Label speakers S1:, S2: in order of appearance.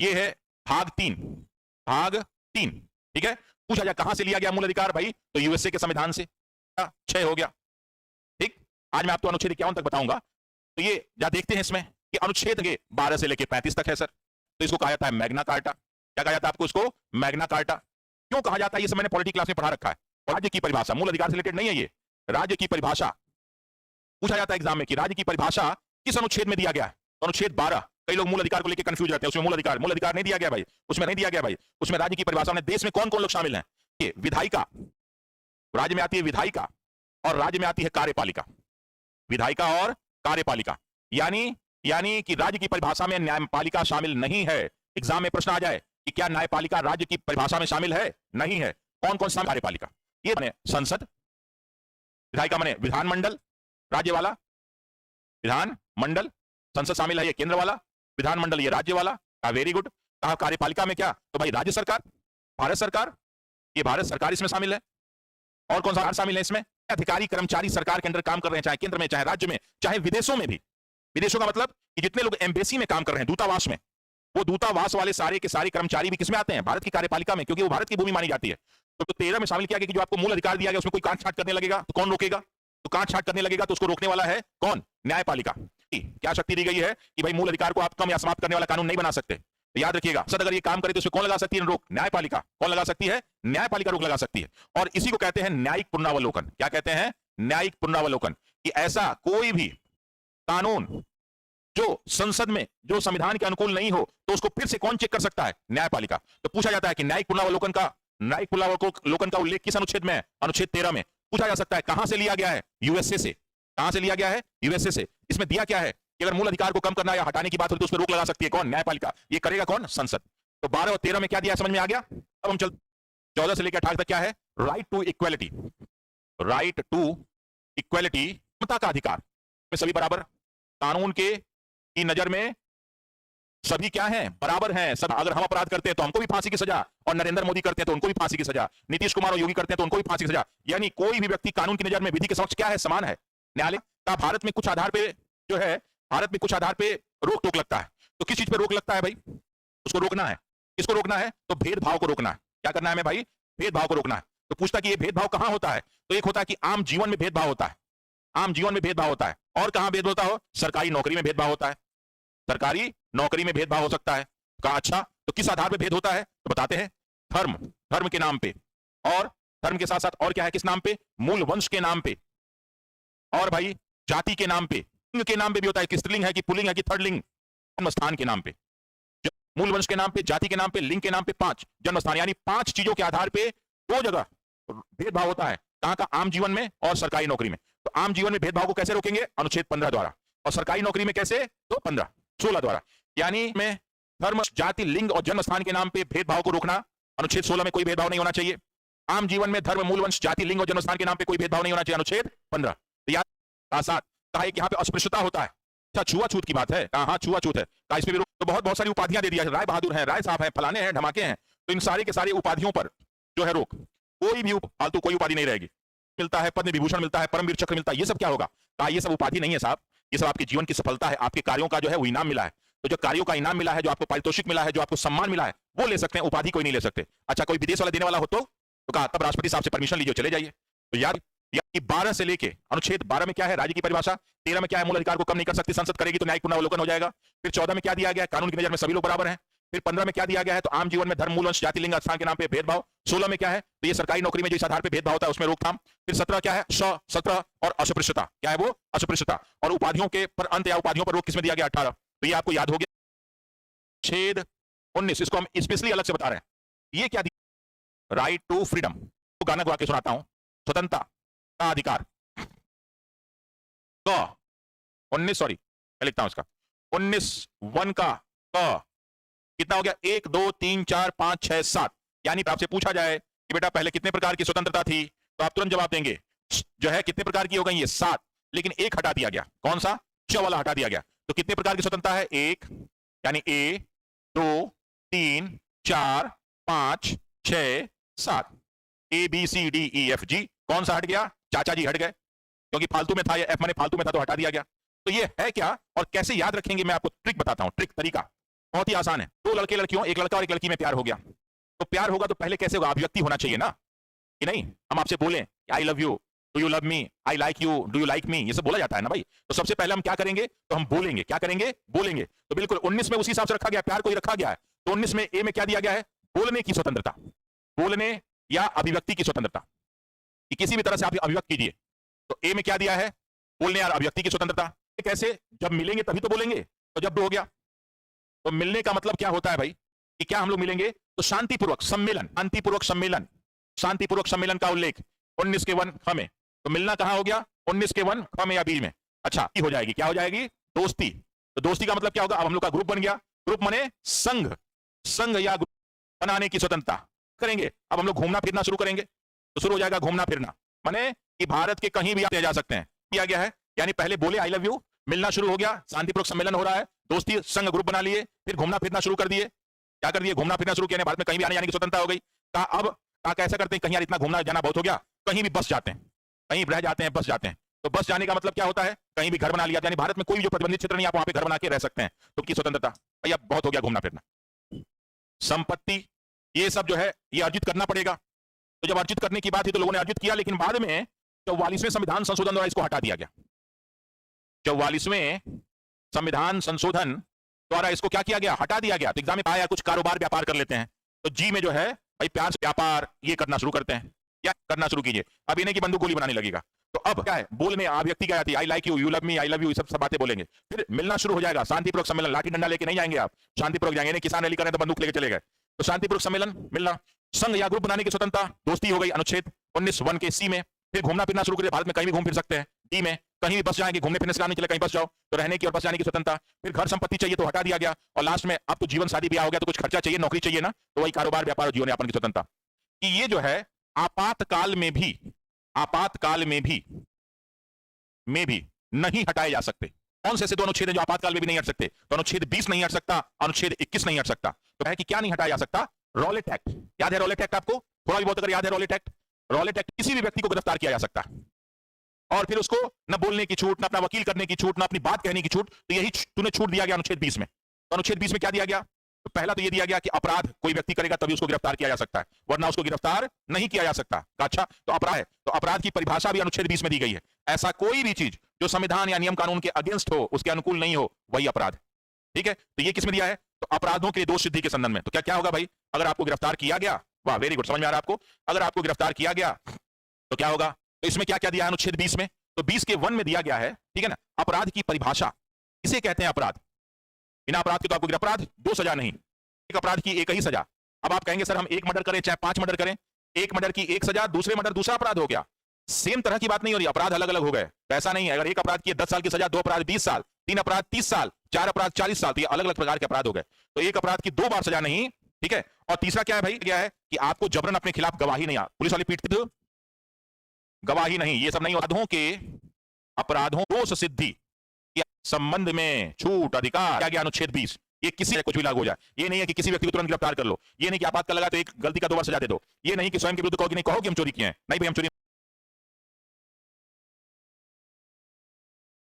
S1: ये है भाग 3 ठीक है। पूछा जाए कहां से लिया गया मूल अधिकार भाई, तो यूएसए के संविधान से। 6 हो गया। ठीक, आज मैं आपको अनुच्छेद 51 तक बताऊंगा। तो ये जा देखते हैं इसमें कि अनुच्छेद के 12 से लेकर 35 तक है सर। तो इसको कहा जाता है मैग्ना कार्टा। क्या कहा जाता है आपको इसको? Magna carta. क्यों कहा जाता है? ये सब मैंने पॉलिटी क्लास में पढ़ा रखा है। राज्य की परिभाषा, मूल अधिकार से रिलेटेड नहीं है ये। राज्य की परिभाषा पूछा जाता है एग्जाम में कि राज्य की परिभाषा किस अनुच्छेद में दिया गया है? तो अनुच्छेद 12। कई लोग मूल अधिकार को लेकर कंफ्यूज रहते हैं, उसमें मूल अधिकार नहीं दिया गया भाई, उसमें नहीं दिया गया भाई। उसमें राज्य की परिभाषा में देश में कौन कौन लोग शामिल हैं? ये विधायिका, राज्य में आती है विधायिका, और राज्य में आती है कार्यपालिका। विधायिका और कार्यपालिका, यानी कि राज्य की परिभाषा में न्यायपालिका शामिल नहीं है। एग्जाम में प्रश्न आ जाए कि क्या न्यायपालिका राज्य की परिभाषा में शामिल है? नहीं है। कौन कौन सा? कार्यपालिका ये माने संसद, विधायिका माने विधानमंडल, राज्य वाला विधानमंडल, संसद शामिल है ये केंद्र वाला, विधानमंडल ये राज्य वाला। Very good. कहा कार्यपालिका में क्या? तो भाई राज्य सरकार, भारत सरकार, ये भारत सरकार इसमें शामिल है। और कौन सा शामिल है इसमें? अधिकारी कर्मचारी सरकार के अंदर काम कर रहे हैं, चाहे केंद्र में, चाहे राज्य में, चाहे विदेशों में भी। विदेशों का मतलब कि जितने लोग एम्बेसी में काम कर रहे हैं, दूतावास में, वो दूतावास वाले सारे के सारे कर्मचारी भी किसमें आते हैं? भारत की कार्यपालिका में, क्योंकि वो भारत की भूमि मानी जाती है। तो 13 में शामिल किया गया कि जो आपको मूल अधिकार दिया गया उसमें कोई काट छाट करने लगेगा तो कौन रोकेगा? तो काट छाट करने लगेगा तो उसको रोकने वाला है कौन? न्यायपालिका। क्या शक्ति दी गई है कि भाई मूल अधिकार को आप कम या समाप्त करने वाला कानून नहीं बना सकते। तो याद रखिएगा, सद अगर ये काम करे तो उसमें कौन लगा सकती है रोक? न्यायपालिका। कौन लगा सकती है? न्यायपालिका रोक लगा सकती है। और इसी को कहते हैं न्यायिक पुनरावलोकन। क्या कहते हैं? न्यायिक पुनरावलोकन। कि ऐसा कोई भी कानून जो संसद में, जो संविधान के अनुकूल नहीं हो, तो उसको फिर से कौन चेक कर सकता है? न्यायपालिका। तो पूछा जाता है कि न्यायिक पुनरावलोकन का उल्लेख किस अनुच्छेद में है? अनुच्छेद 13 में। पूछा जा सकता है कहां से लिया गया है? यूएसए से। कहां से लिया गया है? यूएसए से। इसमें दिया क्या है कि अगर मूल अधिकार को कम करना या हटाने की बात हो तो उस पर रोक लगा सकती है कौन? न्यायपालिका। ये करेगा कौन? संसद। तो 12 और 13 में क्या दिया, समझ में आ गया? अब हम चल 14 से लेकर 18 तक क्या है? Right to equality. Right to equality, समता का अधिकार में सभी बराबर। कानून के की नजर में सभी क्या हैं? बराबर हैं सब। अगर हम अपराध करते हैं तो हमको भी फांसी की सजा, और नरेंद्र मोदी करते हैं तो उनको भी फांसी की सजा, नीतीश कुमार और योगी करते हैं तो उनको भी फांसी की सजा। यानी कोई भी व्यक्ति कानून की नजर में विधि के समक्ष क्या है? समान है। न्यायालय का भारत में कुछ आधार पे जो है, भारत में कुछ आधार पे रोक टोक लगता है। तो किस चीज पे रोक लगता है भाई? उसको रोकना है। किसको रोकना है? तो भेदभाव को रोकना है। क्या करना है हमें भाई? भेदभाव को रोकना है। तो पूछता कि ये भेदभाव कहां होता है? तो एक होता है कि आम जीवन में भेदभाव होता है। आम जीवन में भेदभाव होता है। और कहां भेद होता हो? सरकारी नौकरी में भेदभाव होता है। सरकारी नौकरी में भेदभाव हो सकता है। कहा अच्छा, तो किस आधार पर भेद होता है? तो बताते हैं, धर्म, धर्म के नाम पे, और धर्म के साथ साथ और क्या है? किस नाम पे? मूल वंश के नाम पे, और भाई जाति के नाम पे, लिंग के नाम पे भी होता है कि स्त्रीलिंग है कि पुल्लिंग है कि थर्ड लिंग, जन्म स्थान के नाम पे, मूल वंश के नाम पे, जाति के नाम पे, लिंग के नाम पे, 5 जन्म स्थान, यानी 5 चीजों के आधार पे 2 जगह भेदभाव होता है। कहां का? आम जीवन में और सरकारी नौकरी में। तो आम जीवन में भेदभाव को कैसे रोकेंगे? अनुच्छेद 15 द्वारा। और सरकारी नौकरी में कैसे? तो 16 द्वारा। यानी में धर्म, जाति, लिंग और जन्म स्थान के नाम पे भेदभाव को रोकना। अनुच्छेद 16 में कोई भेदभाव नहीं होना चाहिए। आम जीवन में धर्म, मूल वंश, जाति, लिंग और जन्म स्थान के नाम पे कोई भेदभाव नहीं होना चाहिए। अनुच्छेद 15। तो याद साथ कहा कि यहाँ पे अस्पृश्यता होता है। अच्छा, छुआछूत की बात है। हाँ, छुआछूत है। कहा इस पे भी तो बहुत सारी उपाधियां दे दिया है। राय बहादुर है, राय साहब है, फलाने हैं, धमाके हैं। तो इन सारे के सारे उपाधियों पर जो है रोक। कोई भी फालतू कोई उपाधि नहीं रहेगी। मिलता है, पद्म विभूषण मिलता है, परमवीर चक्र मिलता है, ये सब क्या होगा? कहा ये सब उपाधि नहीं है साहब, ये सब आपके जीवन की सफलता है, आपके कार्यों का जो है वो इनाम मिला है। तो जो कार्यों का इनाम मिला है, जो आपको पारितोषिक मिला है, जो आपको सम्मान मिला है, वो ले सकते हैं, उपाधि कोई नहीं ले सकते। अच्छा, कोई विदेश वाला देने वाला हो तो कहा तब राष्ट्रपति साहब से परमिशन लीजिए, चले जाइए। तो यार 12 से लेके अनुच्छेद 12 में क्या है? राज्य की परिभाषा। 13 में क्या है? मूल अधिकार को कम नहीं कर सकती संसद, करेगी तो न्यायिक पुनरावलोकन हो जाएगा। फिर 14 में क्या दिया गया? कानून की नजर में सभी लोग बराबर हैं। फिर 15 में क्या दिया गया है? तो आम जीवन में धर्म, मूल वंश, जाति, लिंग, स्थान के नाम पे भेदभाव। 16 में क्या है? तो ये सरकारी नौकरी में जो इस आधार पे भेदभाव होता है उसमें रोकथाम। फिर 17 क्या है? 17 और अस्पृश्यता। क्या है वो? अस्पृश्यता। और उपाधियों के पर अंत या उपाधियों पर रोक किसमें दिया गया? 18। तो ये आपको याद हो गया। छेद 19, इसको हम स्पेशली अलग से बता रहे हैं। ये क्या दिया? Right to freedom. तो गाना गा के सुनाता हूं। स्वतंत्रता का अधिकार। 19, सॉरी मैं लिखता हूं इसका 19 1 का क कितना हो गया? 1 2 3 4 5 6 7। यानी आपसे पूछा जाए कि बेटा पहले कितने प्रकार की स्वतंत्रता थी, तो आप तुरंत जवाब देंगे जो है कितने प्रकार की हो गई? ये 7। लेकिन एक हटा दिया गया। कौन सा? च वाला हटा दिया गया। तो कितने प्रकार की स्वतंत्रता है? 1, यानी A 2 3 4 5 6 7, ABCDEFG। कौन सा हट गया? चाचा जी हट गए, क्योंकि फालतू में था, ये F माने फालतू में था तो हटा दिया गया। तो ये है क्या और कैसे याद रखेंगे, मैं आपको ट्रिक बताता हूं, ट्रिक तरीका। बहुत ही आसान है। दो लड़के लड़कियों, एक लड़का और एक लड़की में प्यार हो गया, तो प्यार होगा तो पहले कैसे होगा? अभिव्यक्ति होना चाहिए ना, कि नहीं? हम आपसे बोलें I love you, do you love me, I like you, do you like me, ये सब बोला जाता है ना भाई। तो सबसे पहले हम क्या करेंगे? तो हम बोलेंगे। क्या करेंगे? बोलेंगे। तो बिल्कुल 19 में उसी हिसाब से रखा गया, प्यार को ही रखा गया है। तो 19 में ए में क्या दिया गया है? बोलने की स्वतंत्रता, बोलने या अभिव्यक्ति की स्वतंत्रता, कि किसी भी तरह से आप अभिव्यक्त कीजिए। तो ए में क्या दिया है? बोलने और अभिव्यक्ति की स्वतंत्रता। कैसे? जब मिलेंगे तभी तो बोलेंगे, तो जब हो गया। तो मिलने का मतलब क्या होता है भाई? कि क्या हम लोग मिलेंगे तो शांतिपूर्वक सम्मेलन, शांतिपूर्वक सम्मेलन, शांतिपूर्वक सम्मेलन का उल्लेख 19 के 1 ख में। तो मिलना कहां हो गया? 19 के 1 ख में या बीच में। अच्छा, हो जाएगी, क्या हो जाएगी? दोस्ती। तो दोस्ती का मतलब क्या होगा? अब हम लोग का ग्रुप बन गया। ग्रुप माने संघ, संघ या ग्रुप बनाने की स्वतंत्रता करेंगे। अब हम लोग घूमना फिरना शुरू करेंगे, तो शुरू हो जाएगा घूमना फिरना, माने कि भारत के कहीं भी आप जा सकते हैं। किया गया है, यानी पहले बोले आई लव यू, मिलना शुरू हो गया, शांतिपूर्वक सम्मेलन हो रहा है, दोस्ती संघ ग्रुप बना लिए, फिर घूमना फिरना शुरू कर दिए। क्या कर दिए? घूमना फिरना शुरू किया, भारत में कहीं भी आने जाने की स्वतंत्रता हो गई। कहा अब कैसा करते हैं? कहीं यार इतना घूमना जाना बहुत हो गया, कहीं भी बस जाते हैं, कहीं रह जाते हैं, बस जाते हैं। तो बस जाने का मतलब क्या होता है? कहीं भी घर बना लिया, यानी भारत में कोई भी जो प्रतिबंधित क्षेत्र नहीं, आप वहां पे घर बना के रह सकते हैं। तो की स्वतंत्रता भैया, बहुत हो गया घूमना फिरना। संपत्ति, ये सब जो है ये अर्जित करना पड़ेगा। तो जब अर्जित करने की बात थी तो लोगों ने अर्जित किया, लेकिन बाद में 44वें संविधान संशोधन द्वारा इसको हटा दिया गया। 44वें संविधान संशोधन द्वारा इसको क्या किया गया? हटा दिया गया। तो एग्जाम में आया कुछ कारोबार व्यापार कर लेते हैं, तो जी में जो है भाई प्यार से व्यापार ये करना शुरू करते हैं, क्या करना शुरू कीजिए। अब ये नहीं कि बंदूक गोली बनाने लगेगा। तो अब क्या है? बोलने अभिव्यक्ति क्या आती है? I like you, you love me, I love you, सब बातें बोलेंगे। फिर मिलना शुरू हो जाएगा, शांतिपूर्वक सम्मेलन, लाठी डंडा लेके नहीं जाएंगे आप, शांतिपूर्वक जाएंगे। नहीं किसान रैली करें तो बंदूक लेके चले गए। तो शांतिपूर्वक सम्मेलन, मिलना, संघ या ग्रुप बनाने की स्वतंत्रता, दोस्ती हो गई अनुच्छेद 19 1 के सी में। फिर घूमना फिरना शुरू करिए, भारत में कहीं भी घूम फिर सकते हैं। डी में कहीं भी बस जाएंगे, घूमने फिरने से नहीं चले, कहीं बस जाओ, तो रहने की और बस जाने की स्वतंत्रता। फिर घर संपत्ति चाहिए तो हटा दिया गया। और लास्ट में अब तो जीवन शादी ब्याह हो गया, तो कुछ खर्चा चाहिए, नौकरी चाहिए ना, तो वही कारोबार व्यापार और जीवन यापन की स्वतंत्रता। कि ये जो है आपातकाल में भी, आपातकाल में भी नहीं हटाए जा सकते। कौन से ऐसे दो अनुच्छेद हैं जो आपातकाल में भी नहीं हट सकते? तो अनुच्छेद 20 नहीं हट सकता, अनुच्छेद 21 नहीं हट सकता। तो है कि क्या नहीं हटाया जा सकता? Rowlatt act. याद है रॉलेट एक्ट आपको? थोड़ा भी बहुत अगर याद है रॉलेट एक्ट, रॉलेट एक्ट किसी भी व्यक्ति को गिरफ्तार किया जा सकता है, और फिर उसको न बोलने की छूट, न अपना वकील करने की छूट, न अपनी बात कहने की छूट। तो यही तूने छूट दिया गया अनुच्छेद 20 में। तो अनुच्छेद 20 में क्या दिया गया? तो पहला तो ये दिया गया कि अपराध कोई व्यक्ति करेगा तभी उसको गिरफ्तार किया जा सकता है, वरना उसको गिरफ्तार नहीं किया जा सकता। अच्छा, तो अपराध है, तो अपराध की परिभाषा भी अनुच्छेद 20 में दी गई है। ऐसा कोई भी चीज जो संविधान या नियम कानून के अगेंस्ट हो, उसके अनुकूल नहीं हो, वही अपराध। ठीक है, तो ये किसमें दिया है? तो अपराधों के दोष सिद्धि के संबंध में। तो क्या क्या होगा भाई? अगर आपको गिरफ्तार किया गया, वाह वेरी गुड, समझ में आ रहा है आपको? अगर आपको गिरफ्तार किया गया तो क्या होगा? तो इसमें क्या क्या दिया है अनुच्छेद 20 में? तो 20 के 1 में दिया गया है, ठीक है ना, अपराध की परिभाषा, इसे कहते हैं अपराध। बिना अपराध के तो आपको अपराध, दो सजा नहीं, एक अपराध की एक ही सजा। अब आप कहेंगे सर हम एक मर्डर करें चाहे 5 मर्डर करें, एक मर्डर की एक सजा, दूसरे मर्डर दूसरा अपराध हो गया। सेम तरह की बात नहीं हो रही, अपराध अलग अलग हो गए। तो ऐसा नहीं है, अगर एक अपराध की 10 साल की सजा, दो अपराध 20 साल, 3 अपराध 30 साल, 4 अपराध 40 साल, तो ये अलग अलग प्रकार के अपराध हो गए। तो एक अपराध की 2 बार सजा नहीं, ठीक है। और तीसरा क्या है भाई? क्या है कि आपको जबरन अपने खिलाफ गवाही नहीं, पुलिस वाले पीटते थे, गवाही नहीं, ये सब नहीं। अपराधों दोष सिद्धि के संबंध में छूट अधिकार क्या गया? अनुच्छेद 20। ये किसी से कुछ भी लागू हो जाए। ये नहीं है कि किसी व्यक्ति को तुरंत गिरफ्तार कर लो, ये नहीं कि आपातकाल लगा तो एक गलती का 2 बार सजा दे दो, ये नहीं कि स्वयं के विरुद्ध कहो कि नहीं, कहो कि हम चोरी किए हैं, नहीं भाई हम चोरी